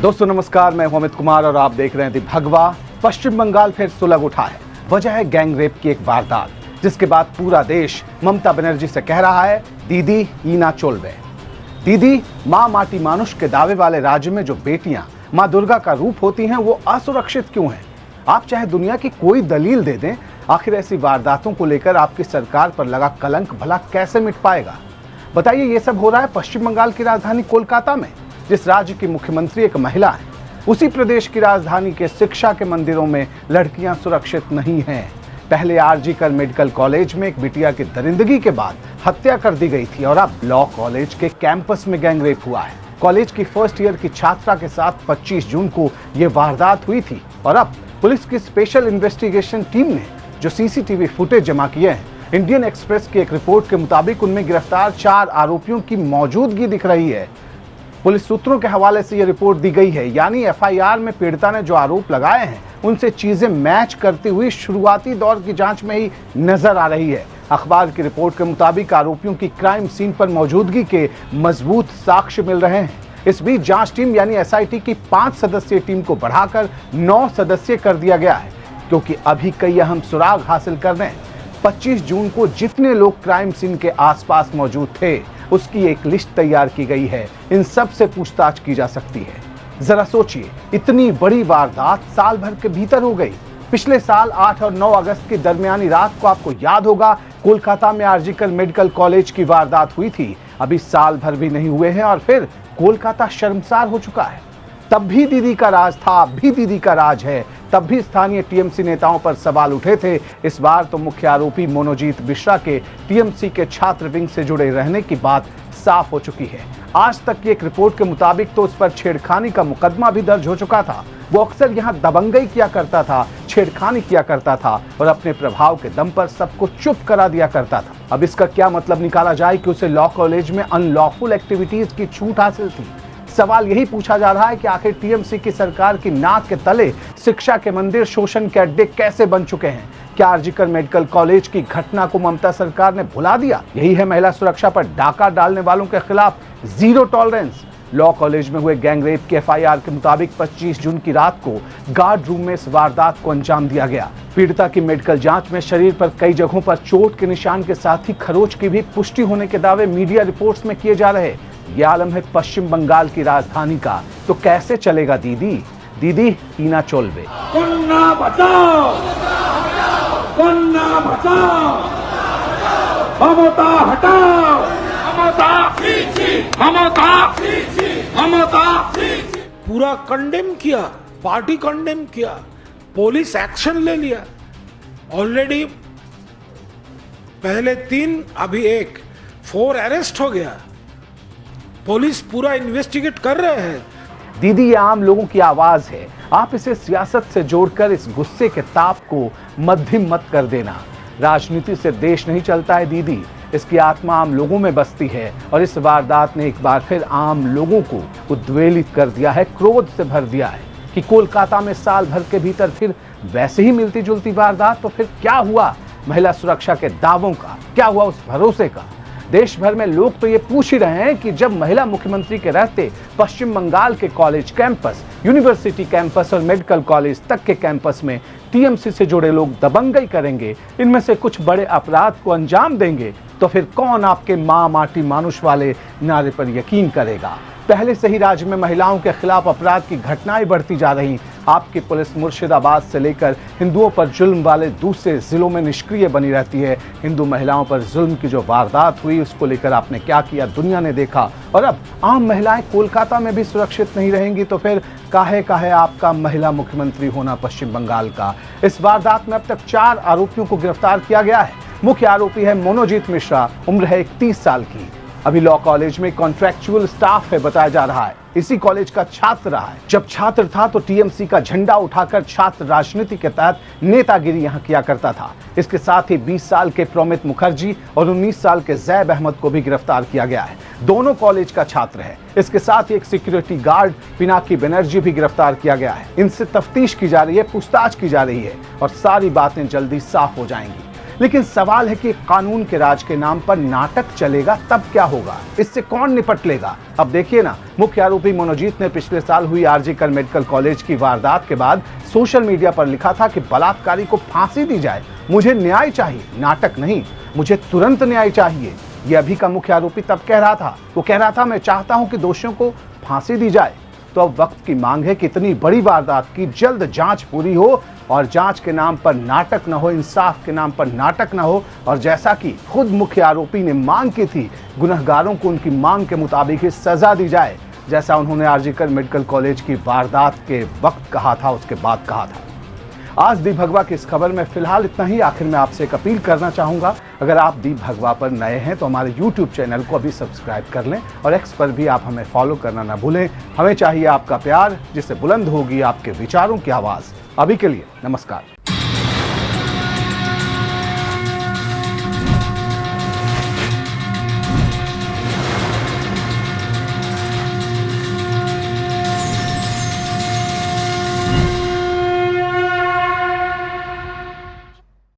दोस्तों नमस्कार, मैं अमित कुमार और आप देख रहे हैं दी भगवा। पश्चिम बंगाल फिर सुलग उठा है। वजह है गैंग रेप की एक वारदात, जिसके बाद पूरा देश ममता बनर्जी से कह रहा है दीदी ईना चोलवे। दीदी माँ माटी मानुष के दावे वाले राज्य में जो बेटियां माँ दुर्गा का रूप होती हैं वो असुरक्षित क्यों हैं? आप चाहे दुनिया की कोई दलील दे दें, आखिर ऐसी वारदातों को लेकर आपकी सरकार पर लगा कलंक भला कैसे मिट पाएगा? बताइए, ये सब हो रहा है पश्चिम बंगाल की राजधानी कोलकाता में, जिस राज्य की मुख्यमंत्री एक महिला है। उसी प्रदेश की राजधानी के शिक्षा के मंदिरों में लड़कियां सुरक्षित नहीं हैं। पहले आरजीकर मेडिकल कॉलेज में एक बिटिया की दरिंदगी के बाद हत्या कर दी गई थी और अब लॉ कॉलेज के कैंपस में गैंग रेप हुआ है। कॉलेज की फर्स्ट ईयर की छात्रा के साथ 25 जून को यह वारदात हुई थी और अब पुलिस की स्पेशल इन्वेस्टिगेशन टीम ने जो सीसीटीवी फुटेज जमा किए हैं, इंडियन एक्सप्रेस की एक रिपोर्ट के मुताबिक उनमें गिरफ्तार 4 आरोपियों की मौजूदगी दिख रही है। पुलिस सूत्रों के हवाले से यह रिपोर्ट दी गई है, यानी एफआईआर में पीड़िता ने जो आरोप लगाए हैं उनसे चीजें मैच करती हुई शुरुआती दौर की जांच में ही नजर आ रही है। अखबार की रिपोर्ट के मुताबिक आरोपियों की क्राइम सीन पर मौजूदगी के मजबूत साक्ष्य मिल रहे हैं। इस बीच जांच टीम यानी एसआईटी की 5 सदस्यीय टीम को बढ़ाकर 9 सदस्यीय कर दिया गया है, क्योंकि अभी कई अहम सुराग हासिल करने हैं। 25 जून को जितने लोग क्राइम सीन के आसपास मौजूद थे उसकी एक लिस्ट तैयार की गई है। इन सब से पूछताछ की जा सकती है। जरा सोचिए, इतनी बड़ी वारदात साल भर के भीतर हो गई। पिछले साल 8 और 9 अगस्त की दरमियानी रात को आपको याद होगा कोलकाता में आरजीकर मेडिकल कॉलेज की वारदात हुई थी। अभी साल भर भी नहीं हुए हैं और फिर कोलकाता शर्मसार हो चुका है। तब भी दीदी का राज था, अब भी दीदी का राज है। तब भी स्थानीय टीएमसी नेताओं पर सवाल उठे थे। इस बार तो मुख्य आरोपी मनोजीत मिश्रा के टीएमसी के छात्र विंग से जुड़े रहने की बात साफ हो चुकी है। आज तक की एक रिपोर्ट के मुताबिक तो उस पर छेड़खानी का मुकदमा भी दर्ज हो चुका था। वो अक्सर यहाँ दबंगई किया करता था, छेड़खानी किया करता था और अपने प्रभाव के दम पर सबको चुप करा दिया करता था। अब इसका क्या मतलब निकाला जाए कि उसे लॉ कॉलेज में अनलॉफुल एक्टिविटीज की छूट हासिल थी? सवाल यही पूछा जा रहा है कि आखिर टीएमसी की सरकार की नाक के तले शिक्षा के मंदिर शोषण के अड्डे कैसे बन चुके हैं? क्या आरजीकर मेडिकल कॉलेज की घटना को ममता सरकार ने भुला दिया? यही है महिला सुरक्षा पर डाका डालने वालों के खिलाफ जीरो टॉलरेंस। लॉ कॉलेज में हुए गैंग रेप के एफआईआर के मुताबिक 25 जून की रात को गार्ड रूम में इस वारदात को अंजाम दिया गया। पीड़िता की मेडिकल जांच में शरीर पर कई जगहों पर चोट के निशान के साथ ही खरोच की भी पुष्टि होने के दावे मीडिया रिपोर्ट्स में किए जा रहे। ये आलम है पश्चिम बंगाल की राजधानी का, तो कैसे चलेगा दीदी? दीदी ईना चोलवे। कन्या बचाओ, कन्या बचाओ, ममता हटाओ, ममता ममता ममता। पूरा कंडेम किया, पार्टी कंडेम किया, पुलिस एक्शन ले लिया। ऑलरेडी पहले 3 अभी 1 4 अरेस्ट हो गया। पुलिस पूरा इन्वेस्टिगेट कर रहे हैं। दीदी ये आम लोगों की आवाज है। आप इसे सियासत से जोड़कर इस गुस्से के ताप को मध्यम मत कर देना। राजनीति से देश नहीं चलता है दीदी, इसकी आत्मा आम लोगों में बसती है और इस वारदात ने एक बार फिर आम लोगों को उद्वेलित कर दिया है, क्रोध से भर दिया है कि कोलकाता में साल भर के भीतर फिर वैसे ही मिलती जुलती वारदात। तो फिर क्या हुआ महिला सुरक्षा के दावों का? क्या हुआ उस भरोसे का? देश भर में लोग तो ये पूछ ही रहे हैं कि जब महिला मुख्यमंत्री के रहते पश्चिम बंगाल के कॉलेज कैंपस, यूनिवर्सिटी कैंपस और मेडिकल कॉलेज तक के कैंपस में टीएमसी से जुड़े लोग दबंगई करेंगे, इनमें से कुछ बड़े अपराध को अंजाम देंगे, तो फिर कौन आपके माँ माटी मानुष वाले नारे पर यकीन करेगा? पहले से ही राज्य में महिलाओं के खिलाफ अपराध की घटनाएं बढ़ती जा रही। आपकी पुलिस मुर्शिदाबाद से लेकर हिंदुओं पर जुल्म वाले दूसरे जिलों में निष्क्रिय बनी रहती है। हिंदू महिलाओं पर जुल्म की जो वारदात हुई उसको लेकर आपने क्या किया दुनिया ने देखा, और अब आम महिलाएं कोलकाता में भी सुरक्षित नहीं रहेंगी, तो फिर काहे आपका महिला मुख्यमंत्री होना पश्चिम बंगाल का? इस वारदात में अब तक 4 आरोपियों को गिरफ्तार किया गया है। मुख्य आरोपी है मनोजीत मिश्रा, उम्र है 31 साल की। अभी लॉ कॉलेज में कॉन्ट्रैक्चुअल स्टाफ है बताया जा रहा है। इसी कॉलेज का छात्र रहा है। जब छात्र था तो टीएमसी का झंडा उठाकर छात्र राजनीति के तहत नेतागिरी यहां किया करता था। इसके साथ ही 20 साल के प्रोमित मुखर्जी और 19 साल के जैब अहमद को भी गिरफ्तार किया गया है। दोनों कॉलेज का छात्र है। इसके साथ ही एक सिक्योरिटी गार्ड पिनाकी बनर्जी भी गिरफ्तार किया गया है। इनसे तफ्तीश की जा रही है, पूछताछ की जा रही है और सारी बातें जल्दी साफ हो जाएंगी। लेकिन सवाल है कि कानून के राज के नाम पर नाटक चलेगा तब क्या होगा, इससे कौन निपट लेगा। अब देखिए ना, मुख्य आरोपी मनोजीत ने पिछले साल हुई आरजी कर मेडिकल कॉलेज की वारदात के बाद सोशल मीडिया पर लिखा था कि बलात्कारी को फांसी दी जाए, मुझे न्याय चाहिए, नाटक नहीं, मुझे तुरंत न्याय चाहिए। यह अभी का मुख्य आरोपी तब कह रहा था, वो कह रहा था मैं चाहता हूं कि दोषियों को फांसी दी जाए। तो अब वक्त की मांग है कि इतनी बड़ी वारदात की जल्द जांच पूरी हो और जांच के नाम पर नाटक न हो, इंसाफ के नाम पर नाटक न हो। और जैसा कि खुद मुख्य आरोपी ने मांग की थी, गुनहगारों को उनकी मांग के मुताबिक ही सजा दी जाए, जैसा उन्होंने आरजी कर मेडिकल कॉलेज की वारदात के वक्त कहा था, उसके बाद कहा था। आज दीप भगवा की इस खबर में फिलहाल इतना ही। आखिर में आपसे एक अपील करना चाहूंगा, अगर आप दीप भगवा पर नए हैं तो हमारे YouTube चैनल को अभी सब्सक्राइब कर लें और X पर भी आप हमें फॉलो करना ना भूलें। हमें चाहिए आपका प्यार, जिससे बुलंद होगी आपके विचारों की आवाज। अभी के लिए नमस्कार।